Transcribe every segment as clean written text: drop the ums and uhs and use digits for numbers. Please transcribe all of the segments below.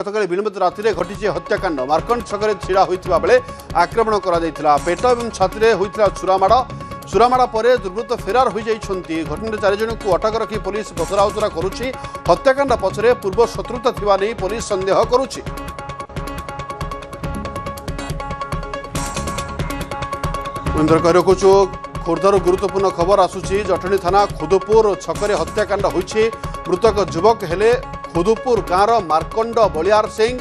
गतकाली विलंबित राति घटी हत्याकांड मार्कंड छक छिड़ा होता बेले आक्रमण कर पेट और छाती होता चुरामाड़ पर दुर्वृत्त फेरार हो जाती घटना 4 जन को अटक रखी पुलिस पचराउचरा करुछि। हत्याकांड पछरे पूर्व शत्रुता थिबा नै पुलिस संदेह करुछि। खोर्धार गुरुत्वपूर्ण खबर आसुछि। जटणी थाना खुदपुर छकरे हत्याकांड होइछि। मृतक युवक हेले खुदपुर गाँवर मार्कंड बलियार सिंह।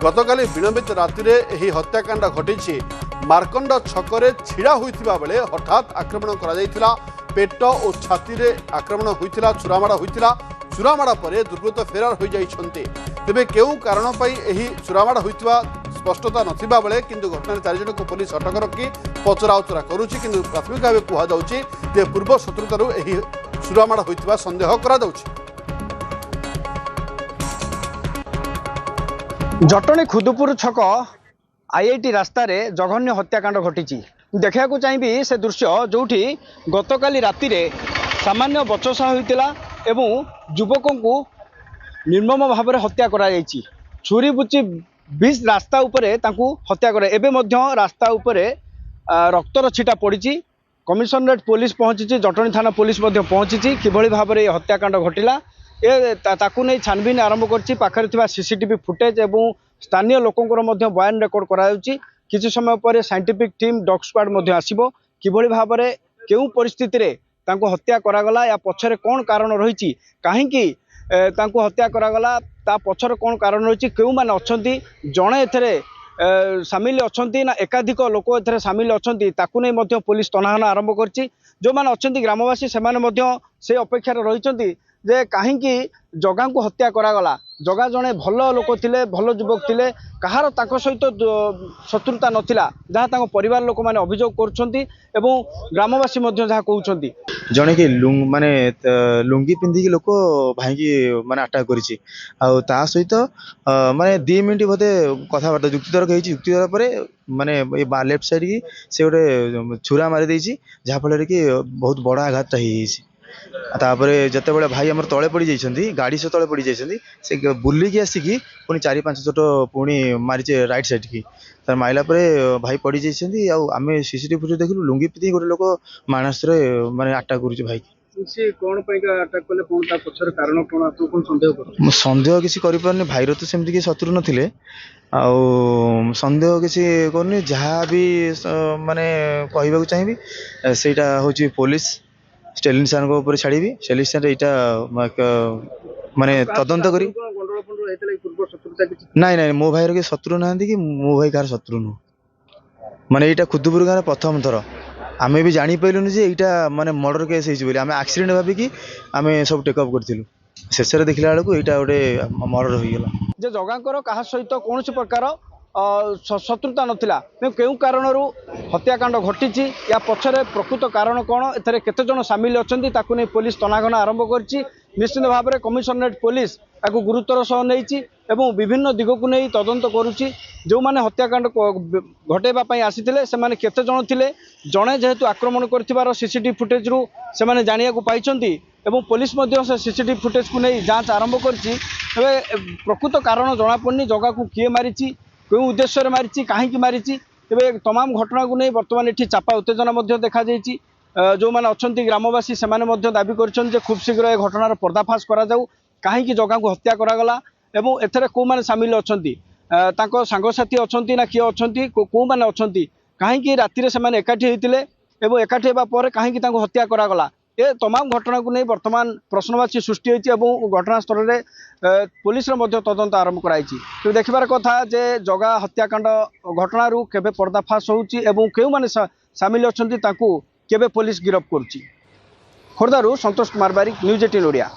गतकाली विलंबित राति हत्याकांड घटी मार्कंड छकरे छिड़ा होता बेले हठात आक्रमण करा पेट और छाती आक्रमण होता चुरामाड़ पर दुर्वृत्त फेरार हो जाती। तेबे केउ कारण पई चुरामाड़ होता स्पष्टता नथिबा बेले किंतु घटना 4 जन को पुलिस अटक रखी पचराउचरा करुछि। किंतु प्राथमिक भाव कहुछि जे पूर्व शत्रुतारू एही चुरामाड़ होता संदेह करा जाउछि। जटणी खुदपुर छक आईआईटी रास्ता रे जघन्य हत्याकांड घटी देखा चाहिए से दृश्य जोठी गतकाली राति रे सामान्य बचसा होइतिला एवं युवक को निर्मम भाव में हत्या करा जायछि। छुरी बुची 20 रास्ता उपरे तांकू हत्या करे। एबे मध्य रास्ता उपरे रक्तर छिटा पड़ी। कमिशनरेट पुलिस पहुंची, जटणी थाना पुलिस पहुंची किभली भाव में हत्याकांड घटिला ताकू नहीं छानबीन आरंभ करछि। पाखरे थिबा सीसीटीवी फुटेज एवं स्थानीय लोकंकर मध्य बयान रेकर्ड कराउछि। किछि समय पर साइंटिफिक टीम डॉग स्क्वाड मध्य आसीबो। किभली भाव में केउ परिस्थिति रे तांको हत्या करागला या पछरे कोन कारण रहिछि, काहेकि तांको हत्या करागला ता पछरे कोन कारण रहिछि, केउ माने अछंती, जणे एथरे सामिल अछंती ना एकाधिक लोक एथरे सामिल अछंती ताकू नै मध्य पुलिस तनाहना आरंभ करछि। जो माने अछंती ग्रामवासी से माने मध्य से अपेक्षा रहिछंती जे काहेकि जगा को हत्या करागला। जगा जड़े भल लोक थिले, भल युवक थिले, कहार ताको सहित शत्रुता नथिला जहाँ ताको परिवार लोक माने अभियोग करुछंती एवं ग्रामवासी मध्य जहाँ कहउछंती जने कि माने लुंगी पिंधिकी लोक भाई की माने अटैक करिछि। आ ता सहित माने 2 मिनिट बोधे कथाबार्ता युक्तितर्क हेछि। युक्तितर्क परे माने लेफ्ट साइड की से गोटे छुरा मारी देछि जहाँ फल कि बहुत बड़ा आघात होइछि। तापर जिते बड़े भाई आम तले पड़ जाइए गाड़ी से तले पड़ जाइए से बुलिकी आसिकी पुणी 4-5 चोट पुणी मारी राइट साइड की तर मारिला भाई पड़ जाइए। आम सीसीटीवी फुटेज देखलु लुंगी पिंधि गोटे लोक मानस माने अटैक कर भाई सन्देह किसी कर भाई तो सेमती कि शत्रु नथिले सन्देह किसी करनी जहाँ भी माने कहवाक चाहिए सेटा होची पुलिस स्टेलिन सर को ऊपर छाड़ी स्टेलिन सर यहाँ माने तदंत करी ना मो भाई के शत्रु ना कि मो भाई कार शत्रु नु माने यहाँ खुदपुर गाँव प्रथम थर आमे भी जानी पाइलुनि जे यहाँ माने मर्डर केस होइछि आम एक्सीडेंट भाविकी आम सब टेकअप करूँ शेष देखला बेलू यहाँ गोटे मर्डर हो गला। जे जगांकर कहा सहित कौन प्रकार शत्रुता नथिला केउ कारणरू हत्याकांड घटी या पछरे प्रकृत कारण कौन एथरे केते जन सामिल अछंती ताकू नै पुलिस तनाघना आरंभ करछि। निश्चित भाव में कमिशनरेट पुलिस ताकू गुरुतर सह नैछि एवं विभिन्न दिग को नहीं तदंत करुछि। जो माने हत्याकांड घटेबा पई आसीथिले से माने केते जन थिले, जणे जेहेतु आक्रमण करथिबार सीसीटीवी फुटेज रु से माने जानिया को पाइछंती एवं पुलिस मध्य से सीसीटीवी फुटेज को नहीं जांच आरंभ करछि। तबे प्रकृत कारण जणा पड़नी जगह को किए मारिछि, क्यों उद्देश्य मारी कहीं मारी तेरे तमाम घटना को नहीं बर्तमान ये चापा उत्तेजना देखा जो मैंने अच्छा ग्रामवासी से दाबी कर खूब शीघ्र ए घटनार पर्दाफाश करा कहीं जगह को हत्या करागला एवं एथरे कौ माने सामिल अच्छा सांगसाथी अच्छा ना किए अच्छा कौ माने अच्छा कहीं राति से एकाठी होते एवं एकाठी होगा कहीं हत्या करागला। ये तमाम घटना को नहीं बर्तमान प्रश्नवाची सृष्टि होती घटनास्थल में पुलिस तदंत आरंभ कराई। तो देखबार कथा जे जगा हत्याकांड घटना केबे पर्दाफाश होउची एवं केउ माने सामिल अछंती ताकू केबे पुलिस गिरफ्त करुची। खोर्धारू संतोष कुमार बारिक, न्यूज 18 ओडिया।